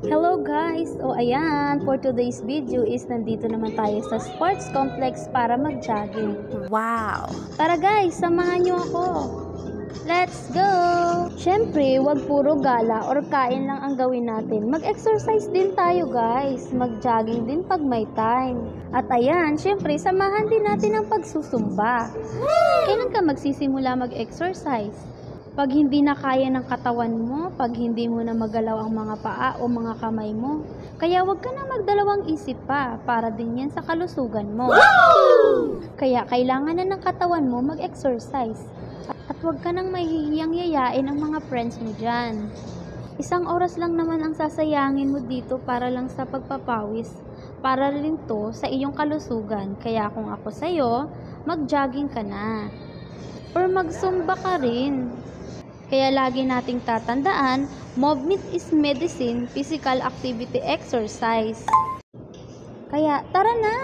Hello guys! O ayan, for today's video is nandito naman tayo sa sports complex para mag-jogging. Wow! Tara guys, samahan nyo ako! Let's go! Syempre, wag puro gala or kain lang ang gawin natin. Mag-exercise din tayo guys. Mag-jogging din pag may time. At ayan, syempre, samahan din natin ang pagsusumba. Kailan ka magsisimula mag-exercise? Pag hindi na kaya ng katawan mo, pag hindi mo na magalaw ang mga paa o mga kamay mo. Kaya wag ka na magdalawang isip pa, para din yan sa kalusugan mo. Kaya kailangan na ng katawan mo mag-exercise. At wag ka nang mahihiyang yayain ang mga friends mo dyan. 1 oras lang naman ang sasayangin mo dito para lang sa pagpapawis. Para rin to sa iyong kalusugan. Kaya kung ako sa'yo, mag-jogging ka na. Or mag-zumba ka rin. Kaya lagi nating tatandaan, movement is medicine, physical activity exercise. Kaya tara na!